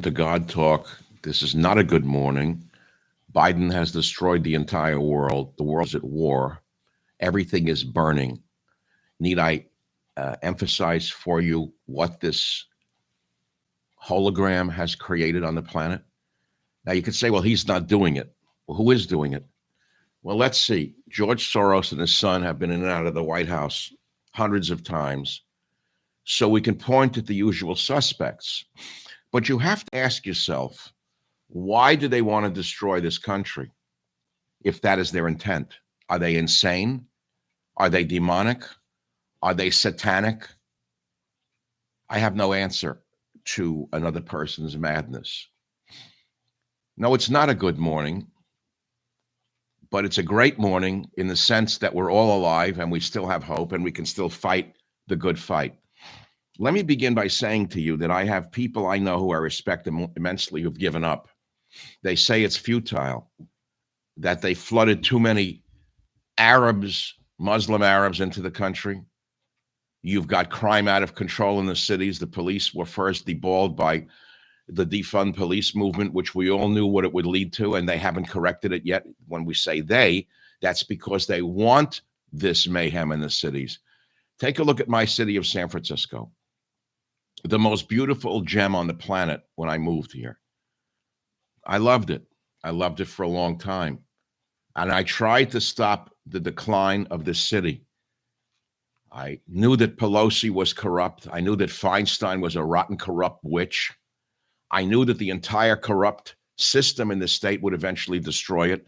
to God Talk. This is not a good morning. Biden has destroyed the entire world. The world is at war. Everything is burning. Need I emphasize for you what this hologram has created on the planet? Now, you could say, well, he's not doing it. Well, who is doing it? Well, let's see. George Soros and his son have been in and out of the White House hundreds of times. So we can point at the usual suspects. But you have to ask yourself, why do they want to destroy this country if that is their intent? Are they insane? Are they demonic? Are they satanic? I have no answer to another person's madness. No, it's not a good morning, but it's a great morning in the sense that we're all alive and we still have hope and we can still fight the good fight. Let me begin by saying to you that I have people I know who I respect immensely who've given up. They say it's futile, that they flooded too many Arabs, Muslim Arabs into the country. You've got crime out of control in the cities. The police were first deballed by the defund police movement, which we all knew what it would lead to, and they haven't corrected it yet. When we say they, that's because they want this mayhem in the cities. Take a look at my city of San Francisco, the most beautiful gem on the planet when I moved here. I loved it. I loved it for a long time. And I tried to stop the decline of this city. I knew that Pelosi was corrupt. I knew that Feinstein was a rotten, corrupt witch. I knew that the entire corrupt system in the state would eventually destroy it.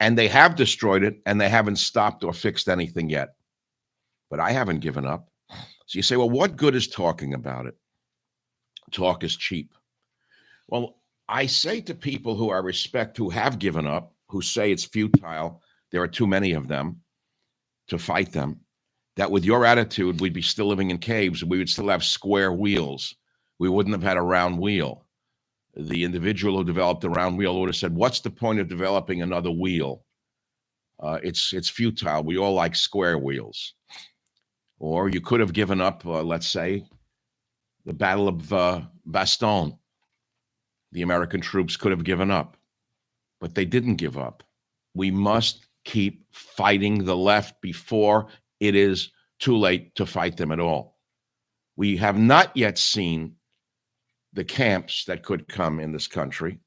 And they have destroyed it, and they haven't stopped or fixed anything yet. But I haven't given up. So you say, well, what good is talking about it? Talk is cheap. Well, I say to people who I respect who have given up, who say it's futile, there are too many of them to fight them, that with your attitude, we'd be still living in caves. We would still have square wheels. We wouldn't have had a round wheel. The individual who developed the round wheel would have said, what's the point of developing another wheel? It's futile. We all like square wheels. Or you could have given up, let's say, the Battle of Bastogne. The American troops could have given up, but they didn't give up. We must keep fighting the left before it is too late to fight them at all. We have not yet seen the camps that could come in this country,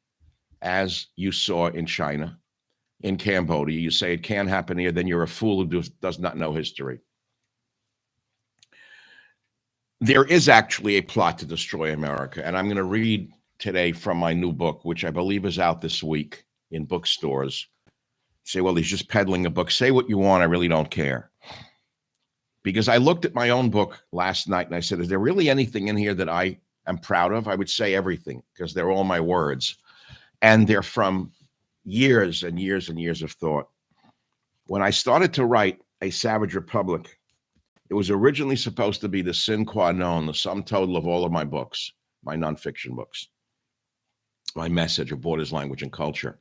as you saw in China, in Cambodia. You say it can't happen here, then you're a fool who does not know history. There is actually a plot to destroy America, and I'm going to read today from my new book, which I believe is out this week in bookstores. Say, well, he's just peddling a book. Say what you want. I really don't care. Because I looked at my own book last night and I said, is there really anything in here that I am proud of? I would say everything, because they're all my words. And they're from years and years and years of thought. When I started to write A Savage Republic, it was originally supposed to be the sine qua non, the sum total of all of my books, my nonfiction books, my message of borders, language, and culture.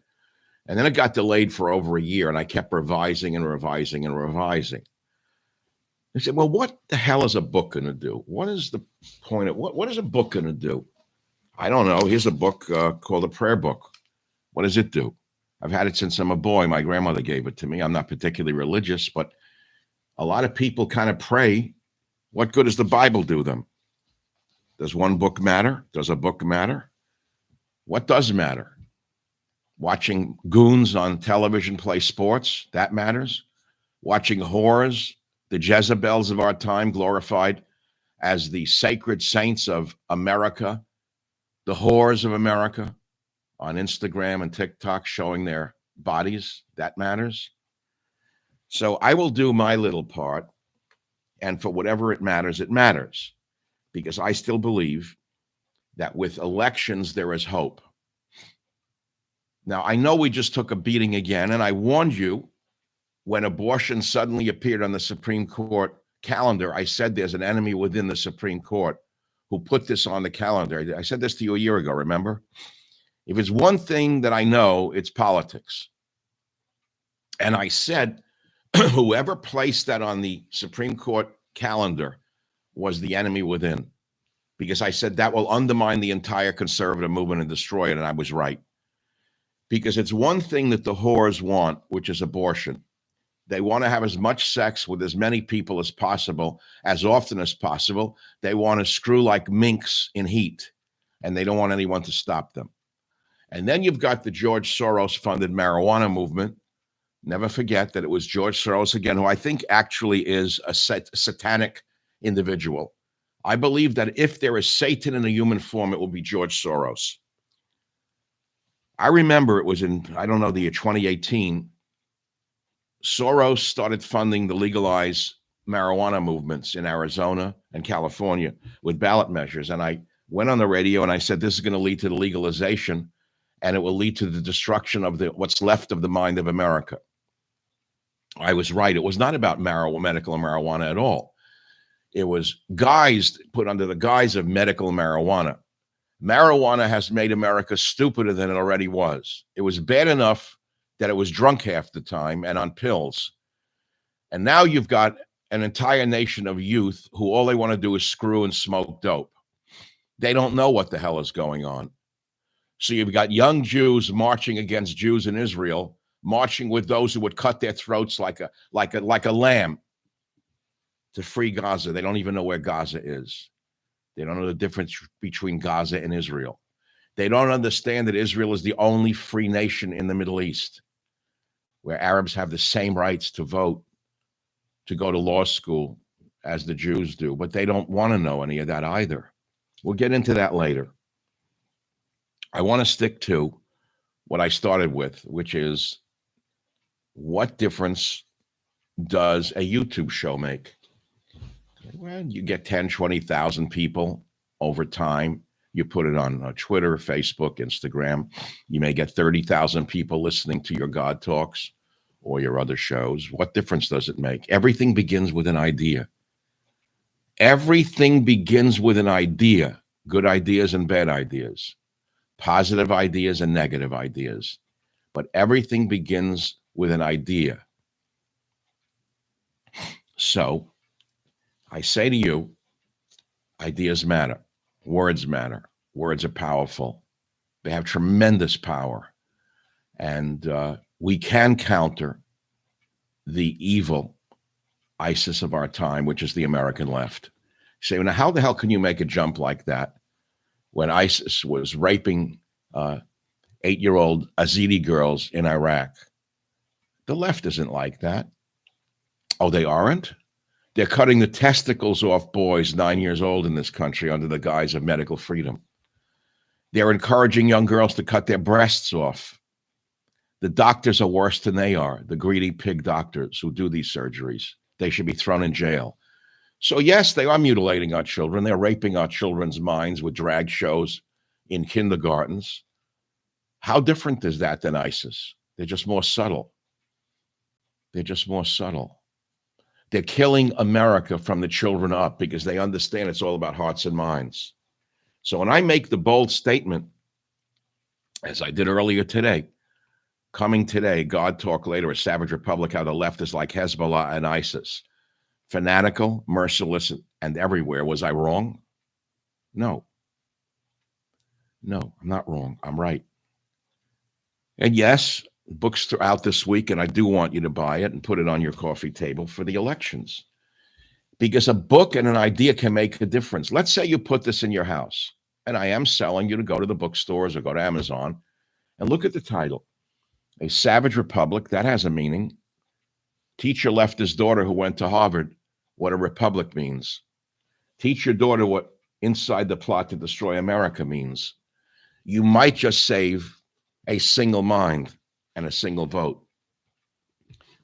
And then it got delayed for over a year, and I kept revising and revising and revising. I said, well, what the hell is a book going to do? What is the point of what is a book going to do? I don't know. Here's a book called a prayer book. What does it do? I've had it since I'm a boy. My grandmother gave it to me. I'm not particularly religious, but a lot of people kind of pray. What good does the Bible do them? Does one book matter? Does a book matter? What does matter? Watching goons on television play sports, that matters. Watching whores, the Jezebels of our time, glorified as the sacred saints of America, the whores of America on Instagram and TikTok showing their bodies, that matters. So I will do my little part, and for whatever it matters, because I still believe that with elections, there is hope. Now, I know we just took a beating again, and I warned you when abortion suddenly appeared on the Supreme Court calendar. I said there's an enemy within the Supreme Court who put this on the calendar. I said this to you a year ago, remember? If it's one thing that I know, it's politics. And I said, whoever placed that on the Supreme Court calendar was the enemy within. because I said that will undermine the entire conservative movement and destroy it, and I was right. Because it's one thing that the whores want, which is abortion. They want to have as much sex with as many people as possible, as often as possible. They want to screw like minks in heat, and they don't want anyone to stop them. And then you've got the George Soros-funded marijuana movement. Never forget that it was George Soros, again, who I think actually is a satanic individual. I believe that if there is Satan in a human form, it will be George Soros. I remember it was in, I don't know, the year 2018, Soros started funding the legalized marijuana movements in Arizona and California with ballot measures. And I went on the radio and I said, this is going to lead to the legalization, and it will lead to the destruction of what's left of the mind of America. I was right. It was not about medical marijuana at all. It was guised, put under the guise of medical marijuana. Marijuana has made America stupider than it already was. It was bad enough that it was drunk half the time and on pills. And now you've got an entire nation of youth who all they want to do is screw and smoke dope. They don't know what the hell is going on. So you've got young Jews marching against Jews in Israel, marching with those who would cut their throats like a lamb to free Gaza. They don't even know where Gaza is. They don't know the difference between Gaza and Israel. They don't understand that Israel is the only free nation in the Middle East, where Arabs have the same rights to vote, to go to law school as the Jews do. But they don't want to know any of that either. We'll get into that later. I want to stick to what I started with, which is, what difference does a YouTube show make? Well, you get 10, 20,000 people over time. You put it on Twitter, Facebook, Instagram. You may get 30,000 people listening to your God Talks or your other shows. What difference does it make? Everything begins with an idea. Everything begins with an idea. Good ideas and bad ideas. Positive ideas and negative ideas. But everything begins with an idea. So I say to you, ideas matter. Words matter. Words are powerful. They have tremendous power. And we can counter the evil ISIS of our time, which is the American left. You say, well, now how the hell can you make a jump like that when ISIS was raping 8-year-old Yazidi girls in Iraq? The left isn't like that. Oh, they aren't? They're cutting the testicles off boys 9 years old in this country under the guise of medical freedom. They're encouraging young girls to cut their breasts off. The doctors are worse than they are, the greedy pig doctors who do these surgeries. They should be thrown in jail. So yes, they are mutilating our children. They're raping our children's minds with drag shows in kindergartens. How different is that than ISIS? They're just more subtle. They're just more subtle. They're killing America from the children up because they understand it's all about hearts and minds. So when I make the bold statement, as I did earlier today, coming today, God Talk later, a savage republic, how the left is like Hezbollah and ISIS. Fanatical, merciless, and everywhere. Was I wrong? No. No, I'm not wrong. I'm right. And yes, books are out this week, and I do want you to buy it and put it on your coffee table for the elections. Because a book and an idea can make a difference. Let's say you put this in your house, and I am selling you to go to the bookstores or go to Amazon and look at the title. A Savage Republic, that has a meaning. Teach your leftist daughter who went to Harvard what a republic means. Teach your daughter what inside the plot to destroy America means. You might just save a single mind and a single vote.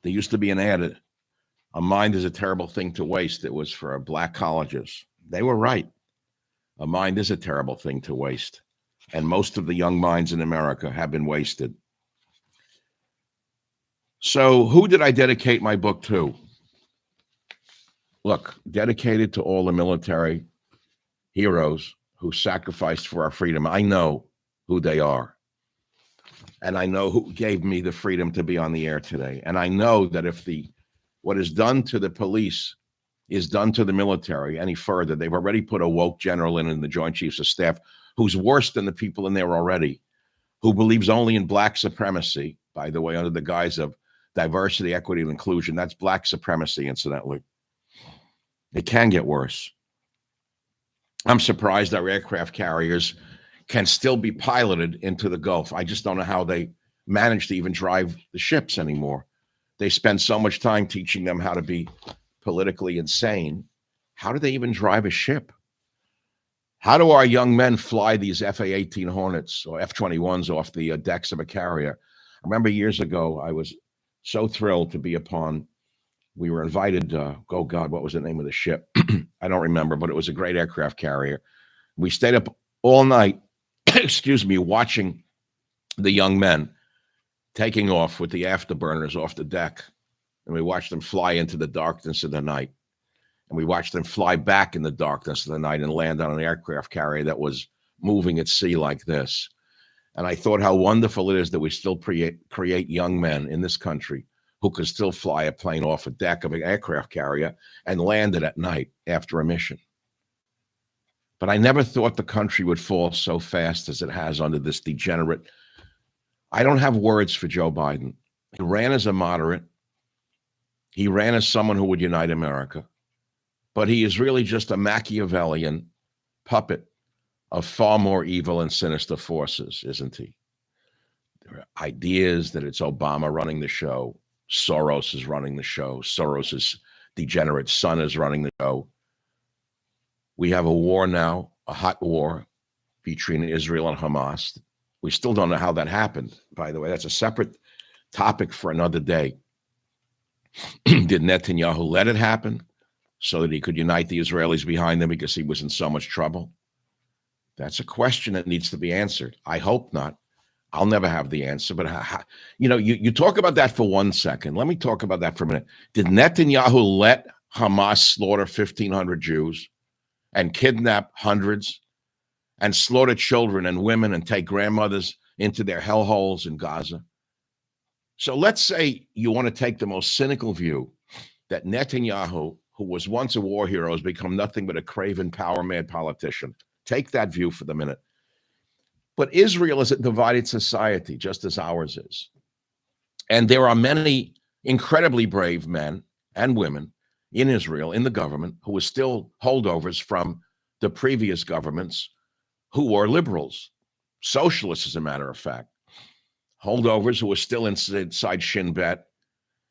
There used to be an ad, a mind is a terrible thing to waste. It was for black colleges. They were right. A mind is a terrible thing to waste. And most of the young minds in America have been wasted. So who did I dedicate my book to? Look, dedicated to all the military heroes who sacrificed for our freedom. I know who they are. And I know who gave me the freedom to be on the air today. And I know that if what is done to the police is done to the military any further, they've already put a woke general in the Joint Chiefs of Staff who's worse than the people in there already, who believes only in black supremacy, by the way, under the guise of diversity, equity, and inclusion. That's black supremacy, incidentally. It can get worse. I'm surprised our aircraft carriers can still be piloted into the Gulf. I just don't know how they manage to even drive the ships anymore. They spend so much time teaching them how to be politically insane. How do they even drive a ship? How do our young men fly these FA-18 Hornets or F-21s off the decks of a carrier? I remember years ago, I was so thrilled to be upon, we were invited, oh God, what was the name of the ship? I don't remember, but it was a great aircraft carrier. We stayed up all night, excuse me, watching the young men taking off with the afterburners off the deck. And we watched them fly into the darkness of the night. And we watched them fly back in the darkness of the night and land on an aircraft carrier that was moving at sea like this. And I thought how wonderful it is that we still create young men in this country who could still fly a plane off a deck of an aircraft carrier and land it at night after a mission. But I never thought the country would fall so fast as it has under this degenerate. I don't have words for Joe Biden. He ran as a moderate. He ran as someone who would unite America. But he is really just a Machiavellian puppet of far more evil and sinister forces, isn't he? There are ideas that it's Obama running the show. Soros is running the show. Soros's degenerate son is running the show. We have a war now, a hot war between Israel and Hamas. We still don't know how that happened, by the way. That's a separate topic for another day. Did Netanyahu let it happen so that he could unite the Israelis behind him because he was in so much trouble? That's a question that needs to be answered. I hope not. I'll never have the answer. But, you talk about that for 1 second. Let me talk about that for a minute. Did Netanyahu let Hamas slaughter 1,500 Jews and kidnap hundreds and slaughter children and women and take grandmothers into their hellholes in Gaza? So let's say you want to take the most cynical view that Netanyahu, who was once a war hero, has become nothing but a craven, power-mad politician. Take that view for the minute. But Israel is a divided society, just as ours is. And there are many incredibly brave men and women in Israel, in the government, who are still holdovers from the previous governments who were liberals, socialists, as a matter of fact. Holdovers who are still inside Shin Bet,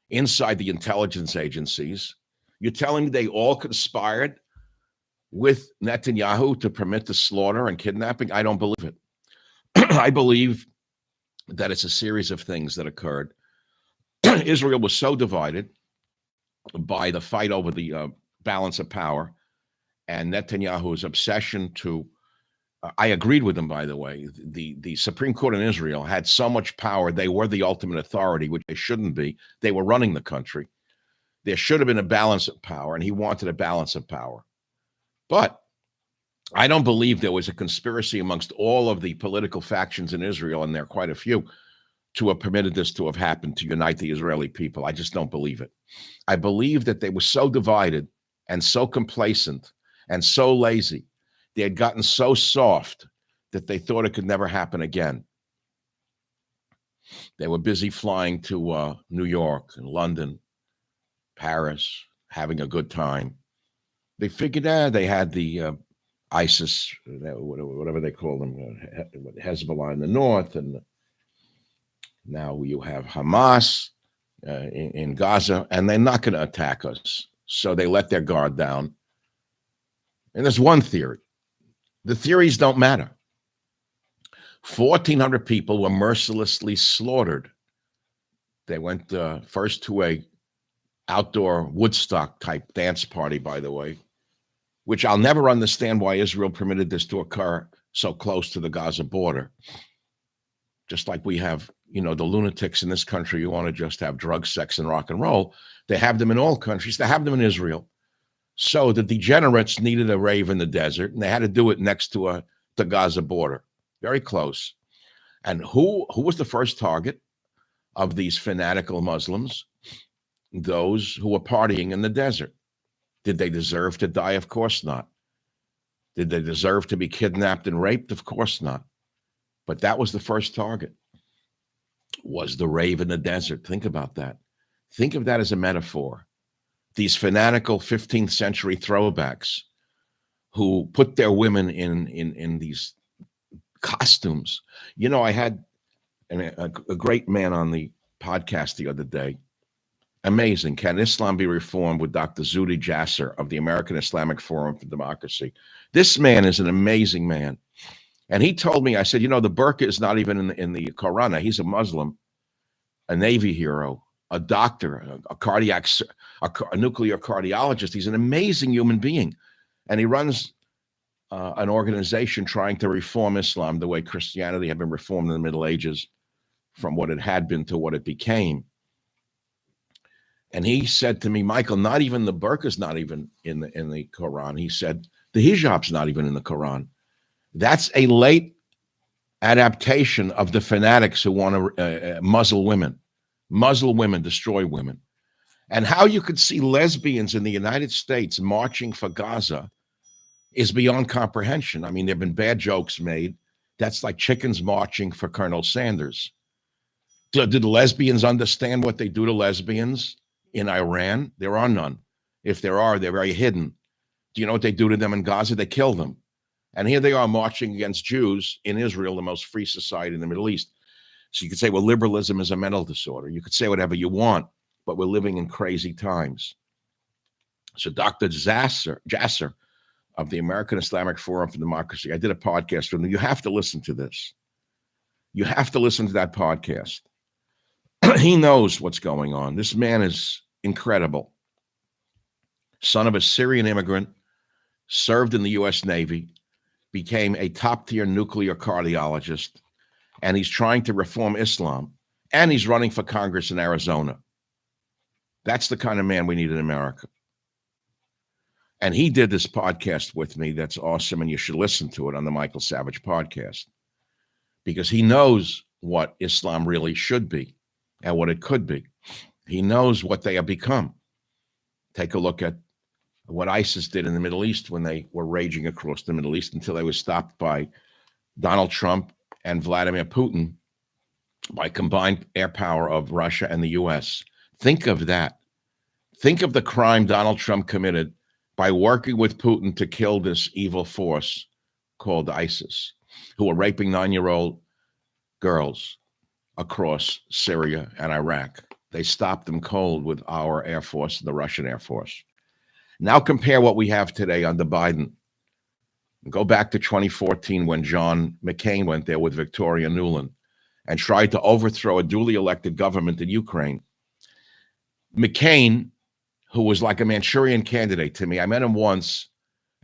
inside the intelligence agencies. You're telling me they all conspired with Netanyahu to permit the slaughter and kidnapping? I don't believe it. I believe that it's a series of things that occurred. Israel was so divided by the fight over the balance of power and Netanyahu's obsession to, I agreed with him, by the way, the Supreme Court in Israel had so much power. They were the ultimate authority, which they shouldn't be. They were running the country. There should have been a balance of power, and he wanted a balance of power. But I don't believe there was a conspiracy amongst all of the political factions in Israel, and there are quite a few, to have permitted this to have happened, to unite the Israeli people. I just don't believe it. I believe that they were so divided and so complacent and so lazy. They had gotten so soft that they thought it could never happen again. They were busy flying to New York and London, Paris, having a good time. They figured they had the ISIS, whatever they call them, Hezbollah in the north, and now you have Hamas in Gaza, and they're not going to attack us. So they let their guard down. And there's one theory. The theories don't matter. 1,400 people were mercilessly slaughtered. They went first to a outdoor Woodstock type dance party, by the way, which I'll never understand why Israel permitted this to occur so close to the Gaza border. Just like we have, the lunatics in this country who want to just have drugs, sex, and rock and roll. They have them in all countries. They have them in Israel. So the degenerates needed a rave in the desert, and they had to do it next to the Gaza border, very close. And who was the first target of these fanatical Muslims? Those who were partying in the desert. Did they deserve to die? Of course not. Did they deserve to be kidnapped and raped? Of course not. But that was the first target, was the rave in the desert. Think about that. Think of that as a metaphor. These fanatical 15th century throwbacks who put their women in these costumes. You know, I had a great man on the podcast the other day. Amazing. Can Islam be reformed, with Dr. Zuhdi Jasser of the American Islamic Forum for Democracy? This man is an amazing man. And he told me, I said, you know, the burqa is not even in the Quran. Now, he's a Muslim, a Navy hero, a doctor, a nuclear cardiologist. He's an amazing human being. And he runs an organization trying to reform Islam the way Christianity had been reformed in the Middle Ages, from what it had been to what it became. And he said to me, Michael, not even the burqa is not even in the Quran. He said, the hijab's not even in the Quran. That's a late adaptation of the fanatics who want to muzzle women, destroy women. And how you could see lesbians in the United States marching for Gaza is beyond comprehension. I mean, there have been bad jokes made. That's like chickens marching for Colonel Sanders. Did the lesbians understand what they do to lesbians in Iran? There are none. If there are, they're very hidden. Do you know what they do to them in Gaza? They kill them. And here they are marching against Jews in Israel, the most free society in the Middle East. So you could say, well, liberalism is a mental disorder. You could say whatever you want, but we're living in crazy times. So Dr. Jasser of the American Islamic Forum for Democracy, I did a podcast with him. You have to listen to this. You have to listen to that podcast. He knows what's going on. This man is incredible. Son of a Syrian immigrant, served in the U.S. Navy, became a top-tier nuclear cardiologist, and he's trying to reform Islam, and he's running for Congress in Arizona. That's the kind of man we need in America. And he did this podcast with me that's awesome, and you should listen to it on the Michael Savage podcast, because he knows what Islam really should be and what it could be. He knows what they have become. Take a look at what ISIS did in the Middle East when they were raging across the Middle East until they were stopped by Donald Trump and Vladimir Putin by combined air power of Russia and the U.S. Think of that. Think of the crime Donald Trump committed by working with Putin to kill this evil force called ISIS, who are raping 9-year-old girls across Syria and Iraq. They stopped them cold with our Air Force, the Russian Air Force. Now compare what we have today under Biden. Go back to 2014 when John McCain went there with Victoria Nuland and tried to overthrow a duly elected government in Ukraine. McCain, who was like a Manchurian candidate to me, I met him once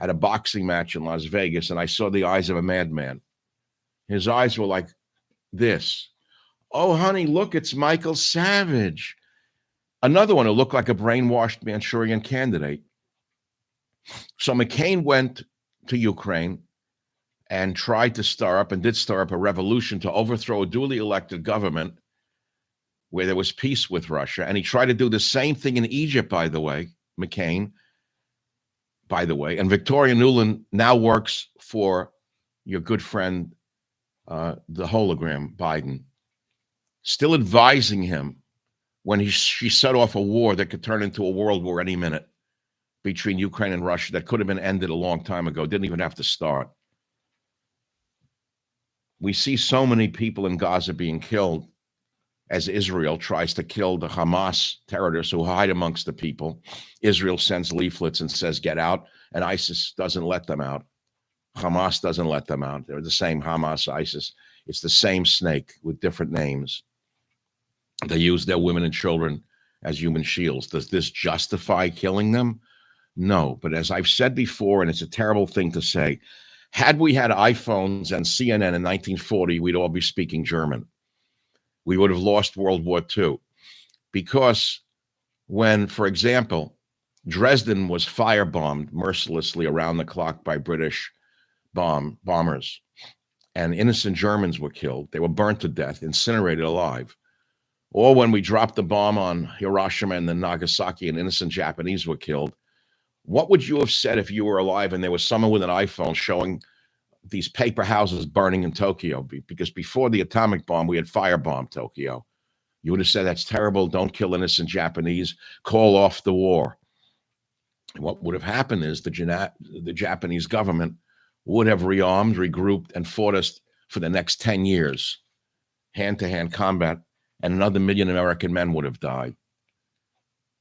at a boxing match in Las Vegas, and I saw the eyes of a madman. His eyes were like this. Oh, honey, look, it's Michael Savage. Another one who looked like a brainwashed Manchurian candidate. So McCain went to Ukraine and tried to stir up, and did stir up, a revolution to overthrow a duly elected government where there was peace with Russia. And he tried to do the same thing in Egypt, by the way, McCain, by the way. And Victoria Nuland now works for your good friend, the hologram, Biden, still advising him when she set off a war that could turn into a world war any minute between Ukraine and Russia that could have been ended a long time ago, didn't even have to start. We see so many people in Gaza being killed as Israel tries to kill the Hamas terrorists who hide amongst the people. Israel sends leaflets and says, get out, and ISIS doesn't let them out. Hamas doesn't let them out. They're the same Hamas, ISIS. It's the same snake with different names. They use their women and children as human shields. Does this justify killing them? No, but as I've said before, and it's a terrible thing to say, had we had iPhones and CNN in 1940, we'd all be speaking German. We would have lost World War II. Because when, for example, Dresden was firebombed mercilessly around the clock by British bombers, and innocent Germans were killed, they were burnt to death, incinerated alive. Or when we dropped the bomb on Hiroshima and then Nagasaki and innocent Japanese were killed, What would you have said if you were alive and there was someone with an iPhone showing these paper houses burning in Tokyo? Because before the atomic bomb, we had firebombed Tokyo. You would have said, that's terrible. Don't kill innocent Japanese. Call off the war. And what would have happened is the Japanese government would have rearmed, regrouped, and fought us for the next 10 years, hand-to-hand combat, and another million American men would have died.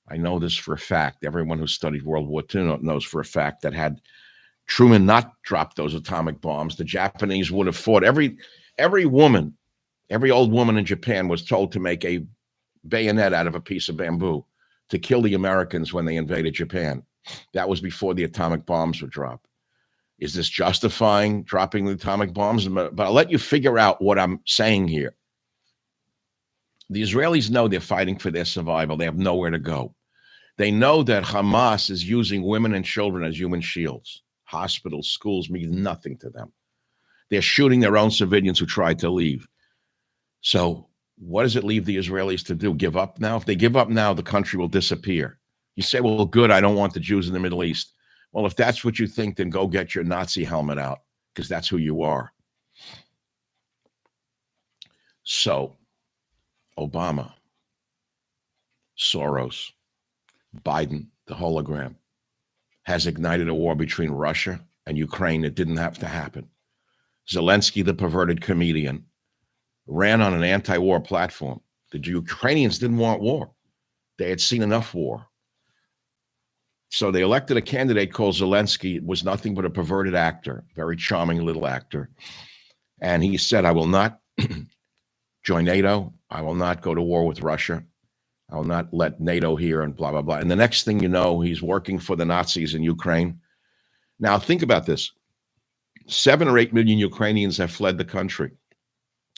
I know this for a fact. Everyone who studied World War II knows for a fact that had Truman not dropped those atomic bombs, the Japanese would have fought. Every woman, every old woman in Japan was told to make a bayonet out of a piece of bamboo to kill the Americans when they invaded Japan. That was before the atomic bombs were dropped. Is this justifying dropping the atomic bombs? But I'll let you figure out what I'm saying here. The Israelis know they're fighting for their survival. They have nowhere to go. They know that Hamas is using women and children as human shields. Hospitals, schools mean nothing to them. They're shooting their own civilians who tried to leave. So what does it leave the Israelis to do? Give up now? If they give up now, the country will disappear. You say, well, good, I don't want the Jews in the Middle East. Well, if that's what you think, then go get your Nazi helmet out, because that's who you are. So Obama, Soros, Biden, the hologram, has ignited a war between Russia and Ukraine. It didn't have to happen. Zelensky, the perverted comedian, ran on an anti-war platform. The Ukrainians didn't want war. They had seen enough war. So they elected a candidate called Zelensky. It was nothing but a perverted actor, very charming little actor. And he said, I will not join NATO. I will not go to war with Russia. I will not let NATO here and blah, blah, blah. And the next thing you know, he's working for the Nazis in Ukraine. Now, think about this. 7 or 8 million Ukrainians have fled the country.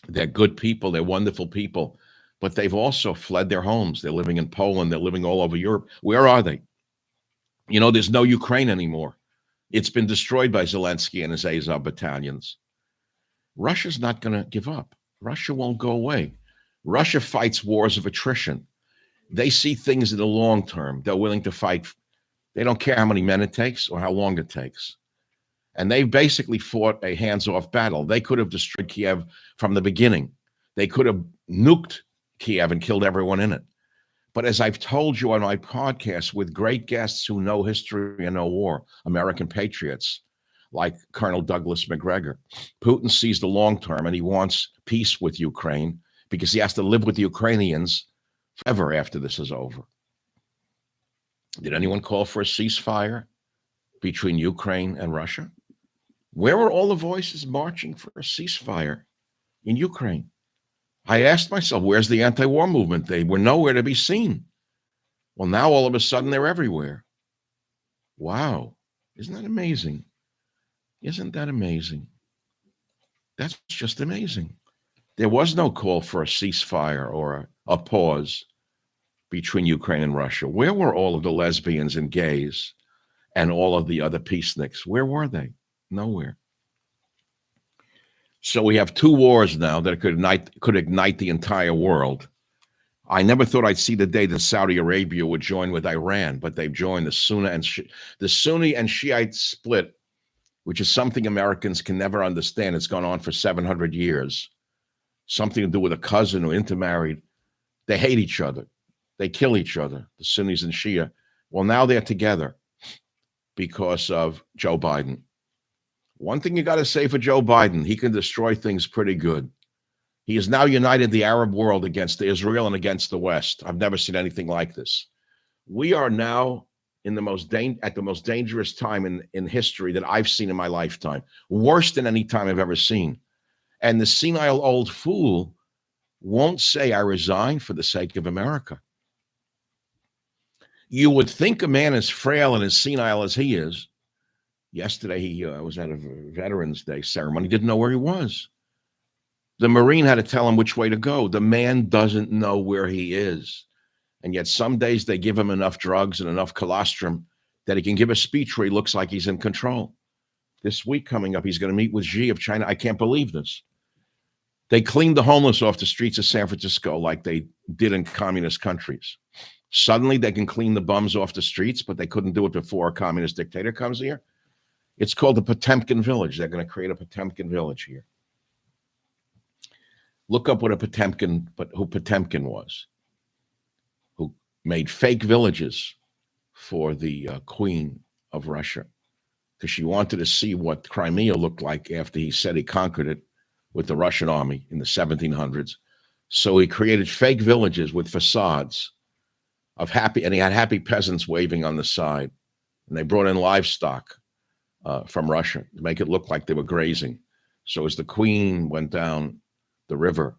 They're good people. They're wonderful people. But they've also fled their homes. They're living in Poland. They're living all over Europe. Where are they? You know, there's no Ukraine anymore. It's been destroyed by Zelensky and his Azov battalions. Russia's not going to give up. Russia won't go away. Russia fights wars of attrition. They see things in the long term. They're willing to fight. They don't care how many men it takes or how long it takes. And they basically fought a hands-off battle. They could have destroyed Kiev from the beginning. They could have nuked Kiev and killed everyone in it. But as I've told you on my podcast with great guests who know history and know war, American patriots like Colonel Douglas McGregor, Putin sees the long term and he wants peace with Ukraine because he has to live with the Ukrainians forever after this is over. Did anyone call for a ceasefire between Ukraine and Russia? Where were all the voices marching for a ceasefire in Ukraine? I asked myself, where's the anti-war movement? They were nowhere to be seen. Well, now all of a sudden they're everywhere. Wow. Isn't that amazing? Isn't that amazing? That's just amazing. There was no call for a ceasefire or a pause between Ukraine and Russia. Where were all of the lesbians and gays and all of the other peaceniks? Where were they? Nowhere. So we have 2 wars now that could ignite the entire world. I never thought I'd see the day that Saudi Arabia would join with Iran, but they've joined the Sunni and Shiite split, which is something Americans can never understand. It's gone on for 700 years. Something to do with a cousin who intermarried. They hate each other. They kill each other, the Sunnis and Shia. Well, now they're together because of Joe Biden. One thing you got to say for Joe Biden, he can destroy things pretty good. He has now united the Arab world against Israel and against the West. I've never seen anything like this. We are now at the most dangerous time in history that I've seen in my lifetime, worse than any time I've ever seen. And the senile old fool won't say, I resign for the sake of America. You would think a man as frail and as senile as he is. Yesterday, he was at a Veterans Day ceremony, didn't know where he was. The Marine had to tell him which way to go. The man doesn't know where he is. And yet some days they give him enough drugs and enough colostrum that he can give a speech where he looks like he's in control. This week coming up, he's going to meet with Xi of China. I can't believe this. They cleaned the homeless off the streets of San Francisco like they did in communist countries. Suddenly they can clean the bums off the streets, but they couldn't do it before a communist dictator comes here. It's called the Potemkin Village. They're going to create a Potemkin Village here. Look up what who Potemkin was, who made fake villages for the Queen of Russia, because she wanted to see what Crimea looked like after he said he conquered it with the Russian army in the 1700s. So he created fake villages with facades of and he had happy peasants waving on the side. And they brought in livestock from Russia to make it look like they were grazing. So as the Queen went down the river,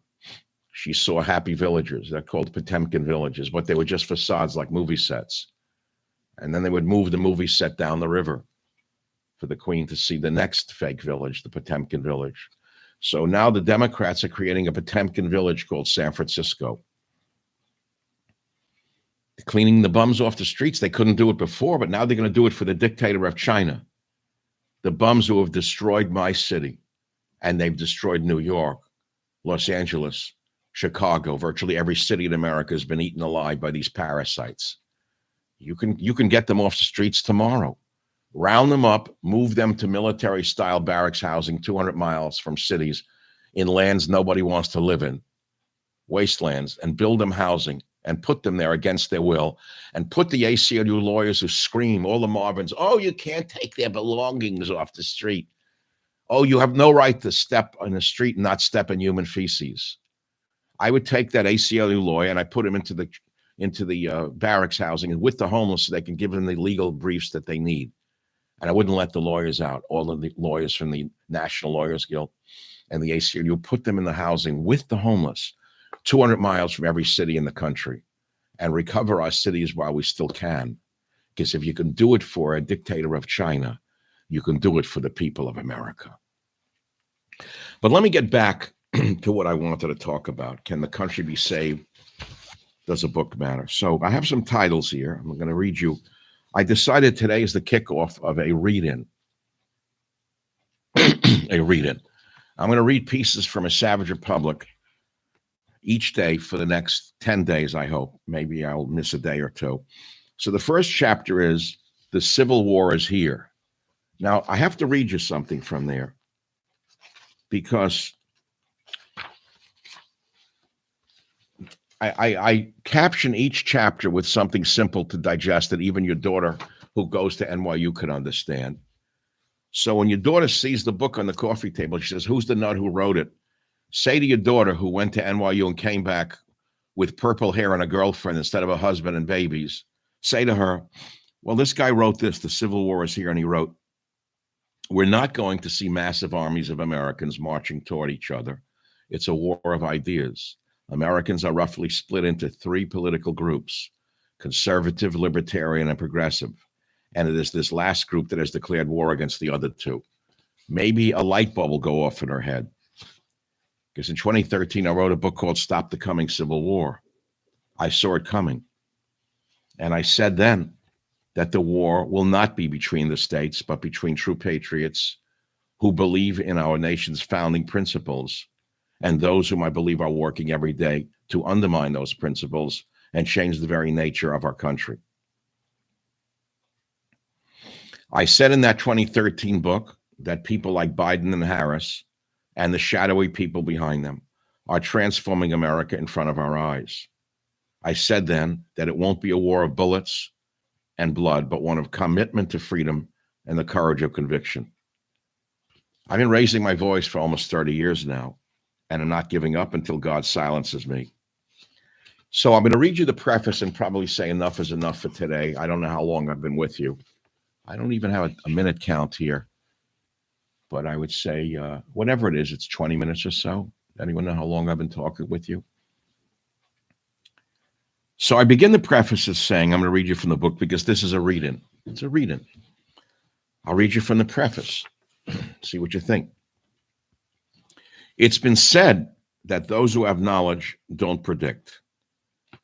she saw happy villagers. They're called Potemkin villages, but they were just facades like movie sets. And then they would move the movie set down the river for the Queen to see the next fake village, the Potemkin village. So now the Democrats are creating a Potemkin village called San Francisco. They're cleaning the bums off the streets. They couldn't do it before, but now they're going to do it for the dictator of China. The bums who have destroyed my city, and they've destroyed New York, Los Angeles, Chicago. Virtually every city in America has been eaten alive by these parasites. You can get them off the streets tomorrow. Round them up, move them to military-style barracks housing 200 miles from cities in lands nobody wants to live in, wastelands, and build them housing and put them there against their will, and put the ACLU lawyers who scream, all the Marvins, oh, you can't take their belongings off the street. Oh, you have no right to step on the street and not step in human feces. I would take that ACLU lawyer and I put him into the barracks housing and with the homeless so they can give them the legal briefs that they need. And I wouldn't let the lawyers out, all of the lawyers from the National Lawyers Guild and the ACLU, put them in the housing with the homeless, 200 miles from every city in the country, and recover our cities while we still can. Because if you can do it for a dictator of China, you can do it for the people of America. But let me get back to what I wanted to talk about. Can the country be saved? Does a book matter? So I have some titles here. I'm going to read you. I decided today is the kickoff of a read-in. A read-in. I'm going to read pieces from A Savage Republic each day for the next 10 days, I hope. Maybe I'll miss a day or two. So the first chapter is The Civil War is Here. Now, I have to read you something from there because I caption each chapter with something simple to digest that even your daughter who goes to NYU could understand. So when your daughter sees the book on the coffee table, she says, who's the nut who wrote it? Say to your daughter who went to NYU and came back with purple hair and a girlfriend instead of a husband and babies, say to her, well, this guy wrote this, The Civil War is Here, and he wrote, we're not going to see massive armies of Americans marching toward each other. It's a war of ideas. Americans are roughly split into three political groups, conservative, libertarian, and progressive. And it is this last group that has declared war against the other two. Maybe a light bulb will go off in her head. Because in 2013, I wrote a book called Stop the Coming Civil War. I saw it coming. And I said then that the war will not be between the states, but between true patriots who believe in our nation's founding principles and those whom I believe are working every day to undermine those principles and change the very nature of our country. I said in that 2013 book that people like Biden and Harris and the shadowy people behind them are transforming America in front of our eyes. I said then that it won't be a war of bullets and blood, but one of commitment to freedom and the courage of conviction. I've been raising my voice for almost 30 years now, and I'm not giving up until God silences me. So I'm going to read you the preface and probably say enough is enough for today. I don't know how long I've been with you. I don't even have a minute count here, but I would say whatever it is, it's 20 minutes or so. Anyone know how long I've been talking with you? So I begin the preface as saying, I'm going to read you from the book because this is a read-in. It's a read-in. I'll read you from the preface. See what you think. It's been said that those who have knowledge don't predict.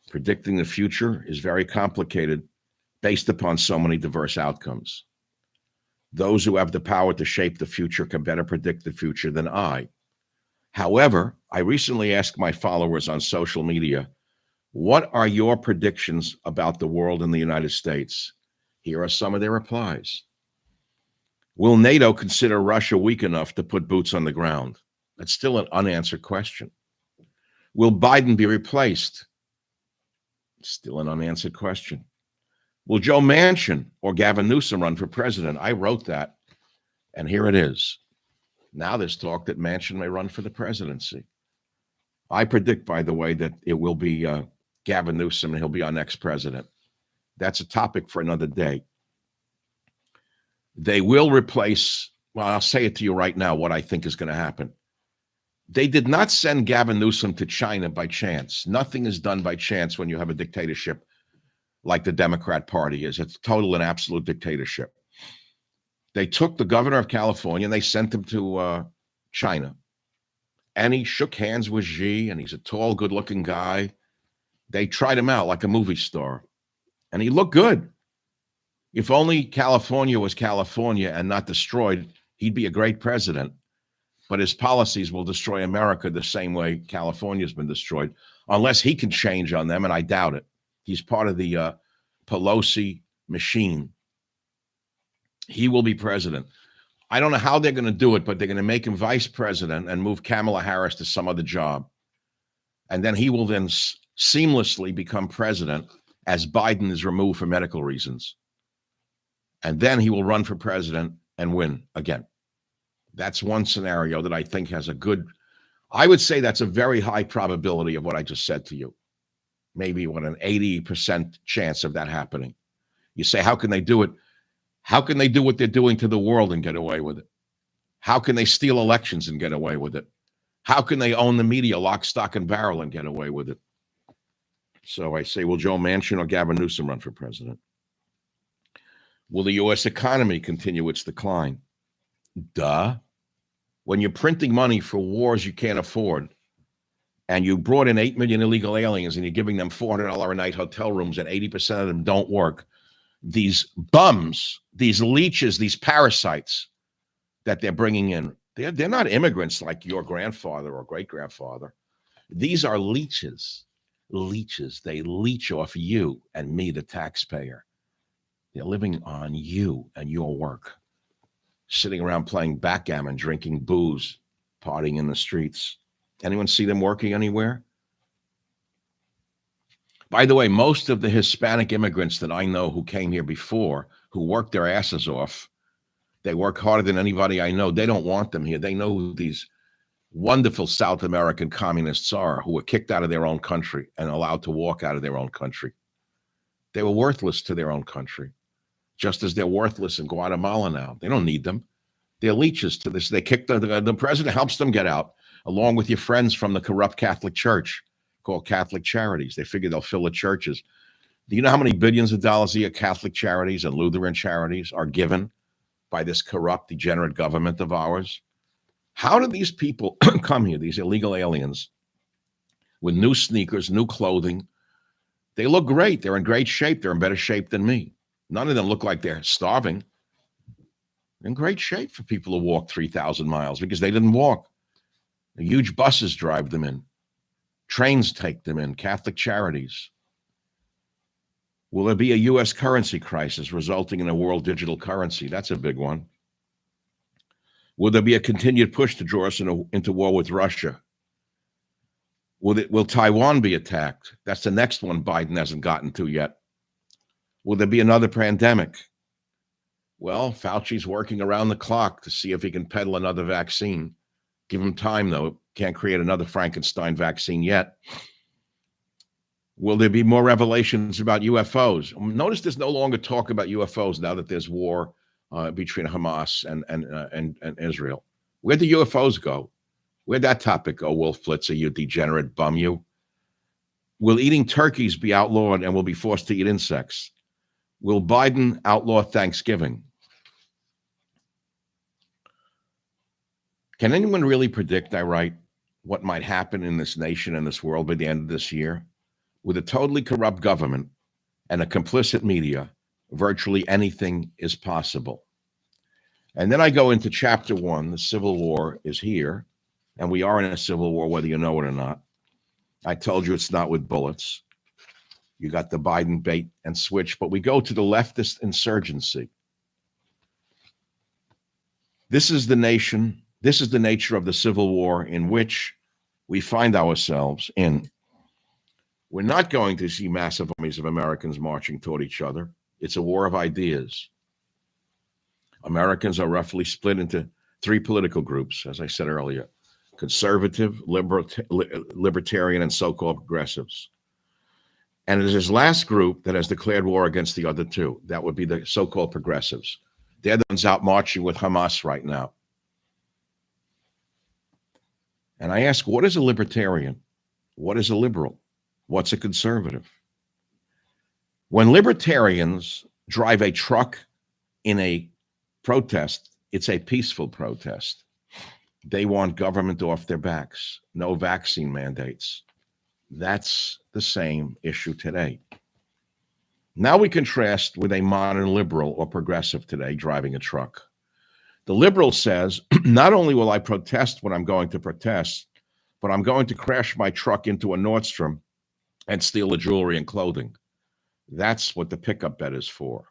Predicting the future is very complicated based upon so many diverse outcomes. Those who have the power to shape the future can better predict the future than I. However, I recently asked my followers on social media What are your predictions about the world and the United States? Here are some of their replies. Will NATO consider Russia weak enough to put boots on the ground? That's still an unanswered question. Will Biden be replaced? Still an unanswered question. Will Joe Manchin or Gavin Newsom run for president? I wrote that, and here it is. Now there's talk that Manchin may run for the presidency. I predict, by the way, that it will be Gavin Newsom, and he'll be our next president. That's a topic for another day. They will replace, well, I'll say it to you right now, what I think is going to happen. They did not send Gavin Newsom to China by chance. Nothing is done by chance when you have a dictatorship like the Democrat Party is. It's total and absolute dictatorship. They took the governor of California and they sent him to China. And he shook hands with Xi, and he's a tall, good-looking guy. They tried him out like a movie star, and he looked good. If only California was California and not destroyed, he'd be a great president. But his policies will destroy America the same way California's been destroyed, unless he can change on them, and I doubt it. He's part of the Pelosi machine. He will be president. I don't know how they're going to do it, but they're going to make him vice president and move Kamala Harris to some other job. And then he will then seamlessly become president as Biden is removed for medical reasons. And then he will run for president and win again. That's one scenario that I think has a good, I would say that's a very high probability of what I just said to you. Maybe what, an 80% chance of that happening. You say, how can they do it? How can they do what they're doing to the world and get away with it? How can they steal elections and get away with it? How can they own the media lock, stock, and barrel and get away with it? So I say, will Joe Manchin or Gavin Newsom run for president? Will the U.S. economy continue its decline? Duh. When you're printing money for wars you can't afford, and you brought in 8 million illegal aliens and you're giving them $400 a night hotel rooms and 80% of them don't work, these bums, these leeches, these parasites that they're bringing in, they're not immigrants like your grandfather or great-grandfather. These are leeches. Leeches. They leech off you and me, the taxpayer. They're living on you and your work, sitting around playing backgammon, drinking booze, partying in the streets. Anyone see them working anywhere? By the way, most of the Hispanic immigrants that I know who came here before, who worked their asses off, they work harder than anybody I know. They don't want them here. They know who these wonderful South American communists are, who were kicked out of their own country and allowed to walk out of their own country. They were worthless to their own country, just as they're worthless in Guatemala now. They don't need them. They're leeches to this. They kicked the president helps them get out, along with your friends from the corrupt Catholic Church called Catholic Charities. They figure they'll fill the churches. Do you know how many billions of dollars a year Catholic charities and Lutheran charities are given by this corrupt, degenerate government of ours? How do these people come here, these illegal aliens, with new sneakers, new clothing? They look great. They're in great shape. They're in better shape than me. None of them look like they're starving. They're in great shape for people who walk 3,000 miles because they didn't walk. The huge buses drive them in. Trains take them in. Catholic Charities. Will there be a U.S. currency crisis resulting in a world digital currency? That's a big one. Will there be a continued push to draw us into war with Russia? Will Taiwan be attacked? That's the next one Biden hasn't gotten to yet. Will there be another pandemic? Well, Fauci's working around the clock to see if he can peddle another vaccine. Give him time, though. Can't create another Frankenstein vaccine yet. Will there be more revelations about UFOs? Notice there's no longer talk about UFOs now that there's war between Hamas and Israel. Where'd the UFOs go? Where'd that topic go, Wolf Blitzer, you degenerate bum you? Will eating turkeys be outlawed and will be forced to eat insects? Will Biden outlaw Thanksgiving? Can anyone really predict, what might happen in this nation and this world by the end of this year? With a totally corrupt government and a complicit media, virtually anything is possible. And then I go into chapter 1. The Civil War is here, and we are in a civil war, whether you know it or not. I told you it's not with bullets. You got the Biden bait and switch, but we go to the leftist insurgency. This is the nature of the civil war in which we find ourselves in. We're not going to see massive armies of Americans marching toward each other. It's a war of ideas. Americans are roughly split into three political groups, as I said earlier: conservative, libertarian, and so-called progressives. And it is this last group that has declared war against the other two. That would be the so-called progressives. They're the ones out marching with Hamas right now. And I ask, what is a libertarian? What is a liberal? What's a conservative? When libertarians drive a truck in a protest, it's a peaceful protest. They want government off their backs, no vaccine mandates. That's the same issue today. Now we contrast with a modern liberal or progressive today driving a truck. The liberal says, not only will I protest when I'm going to protest, but I'm going to crash my truck into a Nordstrom and steal the jewelry and clothing. That's what the pickup bed is for.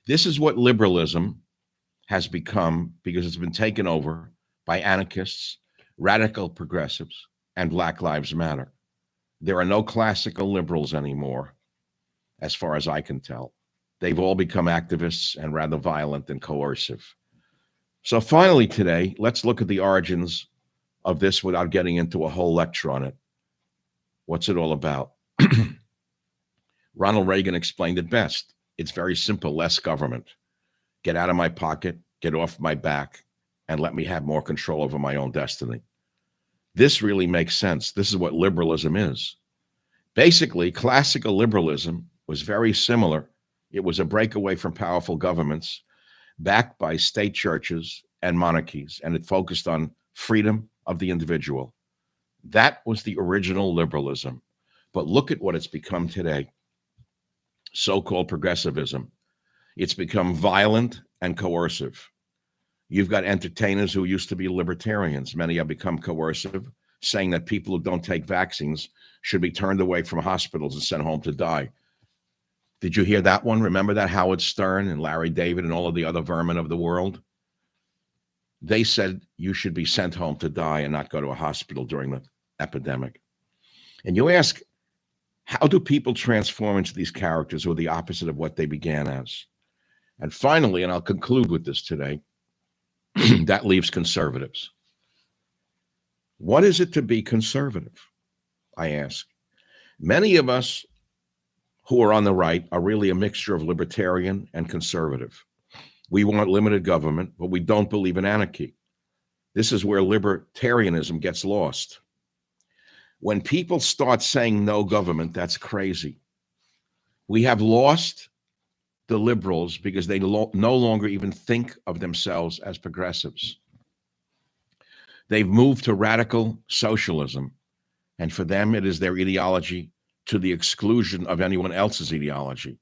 This is what liberalism has become because it's been taken over by anarchists, radical progressives, and Black Lives Matter. There are no classical liberals anymore, as far as I can tell. They've all become activists and rather violent and coercive. So finally today, let's look at the origins of this without getting into a whole lecture on it. What's it all about? Ronald Reagan explained it best. It's very simple: less government. Get out of my pocket, get off my back, and let me have more control over my own destiny. This really makes sense. This is what liberalism is. Basically, classical liberalism was very similar. It was a breakaway from powerful governments, backed by state churches and monarchies, and it focused on freedom of the individual. That was the original liberalism. But look at what it's become today. So-called progressivism. It's become violent and coercive. You've got entertainers who used to be libertarians. Many have become coercive, saying that people who don't take vaccines should be turned away from hospitals and sent home to die. Did you hear that one? Remember that? Howard Stern and Larry David and all of the other vermin of the world? They said you should be sent home to die and not go to a hospital during the epidemic. And you ask, how do people transform into these characters who are the opposite of what they began as? And finally, and I'll conclude with this today, that leaves conservatives. What is it to be conservative? I ask. Many of us who are on the right are really a mixture of libertarian and conservative. We want limited government, but we don't believe in anarchy. This is where libertarianism gets lost. When people start saying no government, that's crazy. We have lost the liberals because they no longer even think of themselves as progressives. They've moved to radical socialism, and for them, it is their ideology to the exclusion of anyone else's ideology.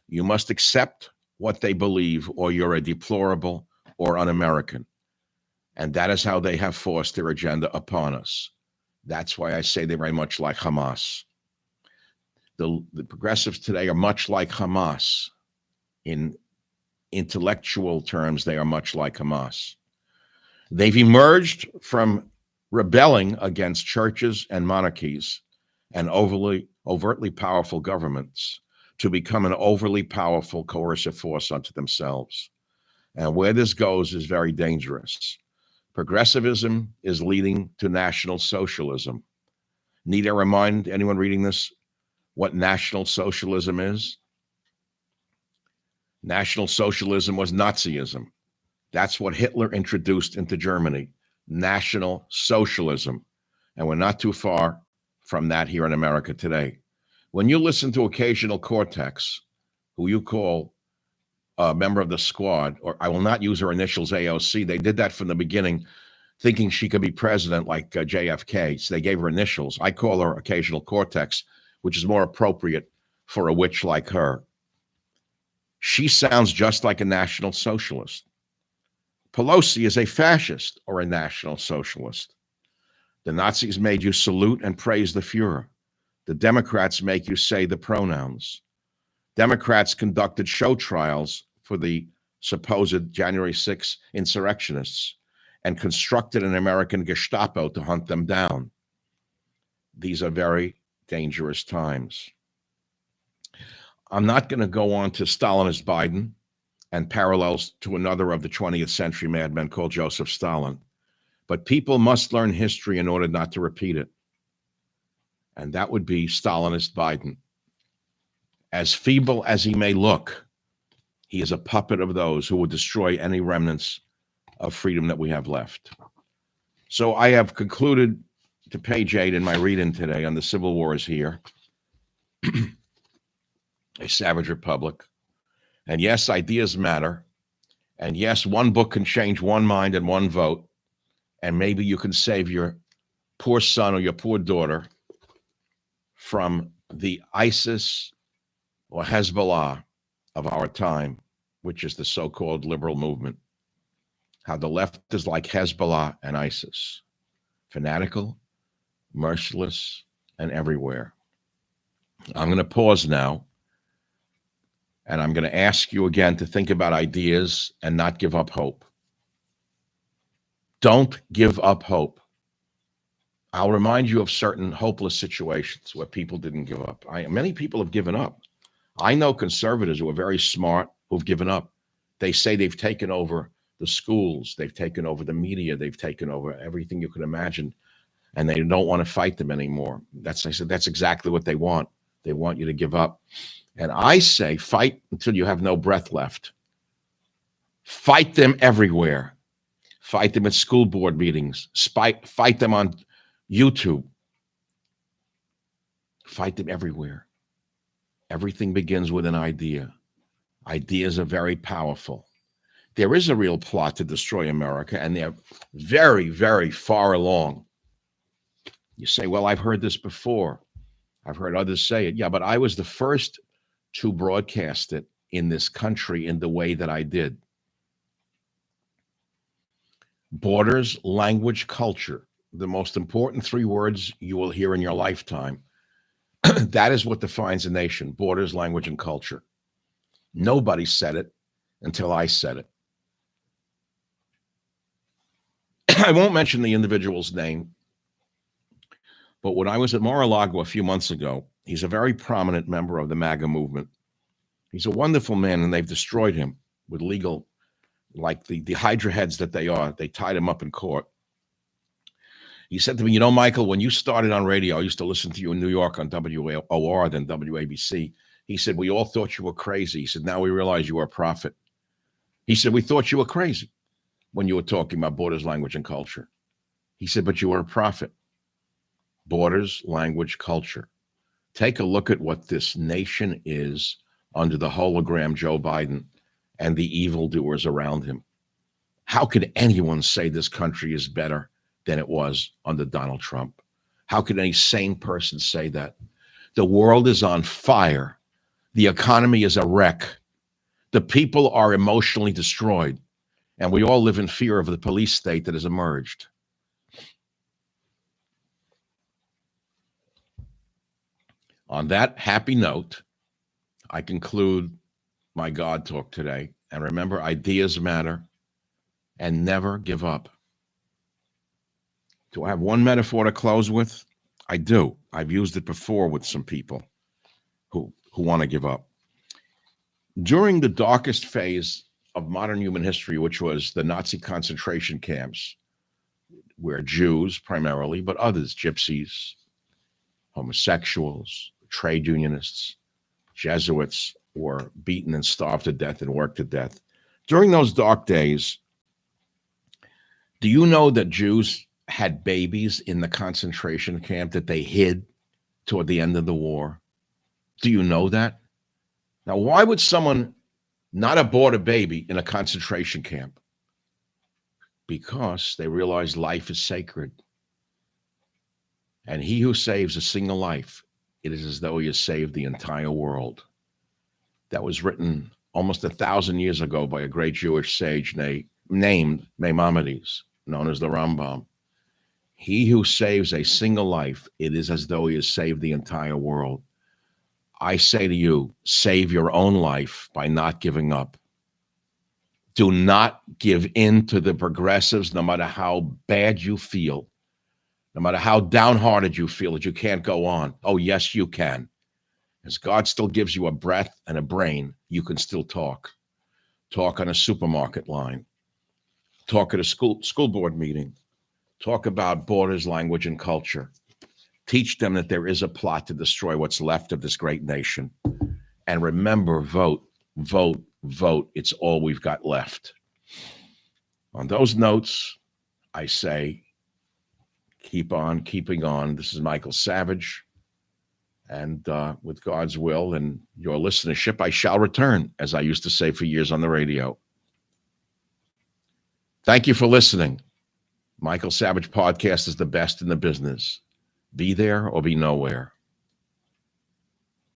You must accept what they believe, or you're a deplorable or un-American. And that is how they have forced their agenda upon us. That's why I say they're very much like Hamas. The progressives today are much like Hamas. In intellectual terms, they are much like Hamas. They've emerged from rebelling against churches and monarchies and overtly powerful governments to become an overly powerful coercive force unto themselves. And where this goes is very dangerous. Progressivism is leading to National Socialism. Need I remind anyone reading this what National Socialism is? National Socialism was Nazism. That's what Hitler introduced into Germany, National Socialism. And we're not too far from that here in America today. When you listen to occasional Cortex, who you call a member of the squad, or I will not use her initials AOC, they did that from the beginning, thinking she could be president like JFK. So they gave her initials. I call her occasional Cortex, which is more appropriate for a witch like her. She sounds just like a National Socialist. Pelosi is a fascist or a National Socialist. The Nazis made you salute and praise the Fuhrer. The Democrats make you say the pronouns. Democrats conducted show trials for the supposed January 6th insurrectionists and constructed an American Gestapo to hunt them down. These are very dangerous times. I'm not going to go on to Stalinist Biden and parallels to another of the 20th century madmen called Joseph Stalin. But people must learn history in order not to repeat it. And that would be Stalinist Biden. As feeble as he may look, he is a puppet of those who will destroy any remnants of freedom that we have left. So I have concluded to page 8 in my read-in today on the civil wars here. A savage republic. And yes, ideas matter. And yes, one book can change one mind and one vote. And maybe you can save your poor son or your poor daughter from the ISIS or Hezbollah of our time, which is the so-called liberal movement. How the left is like Hezbollah and ISIS. Fanatical, merciless, and everywhere. I'm going to pause now. And I'm going to ask you again to think about ideas and not give up hope. Don't give up hope. I'll remind you of certain hopeless situations where people didn't give up. Many people have given up. I know conservatives who are very smart who've given up. They say they've taken over the schools, they've taken over the media, they've taken over everything you could imagine, and they don't want to fight them anymore. I said, that's exactly what they want. They want you to give up. And I say, fight until you have no breath left. Fight them everywhere. Fight them at school board meetings. Fight them on YouTube. Fight them everywhere. Everything begins with an idea. Ideas are very powerful. There is a real plot to destroy America, and they're very, very far along. You say, well, I've heard this before. I've heard others say it. Yeah, but I was the first to broadcast it in this country in the way that I did. Borders, language, culture, the most important 3 words you will hear in your lifetime. That is what defines a nation, borders, language, and culture. Nobody said it until I said it. I won't mention the individual's name, but when I was at Mar-a-Lago a few months ago, he's a very prominent member of the MAGA movement. He's a wonderful man, and they've destroyed him with legal, like the Hydra heads that they are. They tied him up in court. He said to me, you know, Michael, when you started on radio, I used to listen to you in New York on WOR, then WABC. He said, we all thought you were crazy. He said, now we realize you are a prophet. He said, we thought you were crazy when you were talking about borders, language, and culture. He said, but you were a prophet. Borders, language, culture. Take a look at what this nation is under the hologram Joe Biden and the evildoers around him. How could anyone say this country is better than it was under Donald Trump? How could any sane person say that? The world is on fire. The economy is a wreck. The people are emotionally destroyed. And we all live in fear of the police state that has emerged. On that happy note, I conclude my God talk today. And remember, ideas matter, and never give up. Do I have one metaphor to close with? I do. I've used it before with some people who want to give up. During the darkest phase of modern human history, which was the Nazi concentration camps, where Jews primarily, but others, gypsies, homosexuals, trade unionists, Jesuits, were beaten and starved to death and worked to death. During those dark days, do you know that Jews had babies in the concentration camp that they hid toward the end of the war? Do you know that? Now, why would someone not abort a baby in a concentration camp? Because they realize life is sacred. And he who saves a single life, it is as though he has saved the entire world. That was written almost 1,000 years ago by a great Jewish sage named Maimonides, known as the Rambam. He who saves a single life, it is as though he has saved the entire world. I say to you, save your own life by not giving up. Do not give in to the progressives, no matter how bad you feel, no matter how downhearted you feel that you can't go on. Oh, yes, you can. As God still gives you a breath and a brain, you can still talk. Talk on a supermarket line. Talk at a school board meeting. Talk about borders, language, and culture. Teach them that there is a plot to destroy what's left of this great nation. And remember, vote, vote, vote. It's all we've got left. On those notes, I say, keep on keeping on. This is Michael Savage. And with God's will and your listenership, I shall return, as I used to say for years on the radio. Thank you for listening. Michael Savage Podcast is the best in the business. Be there or be nowhere.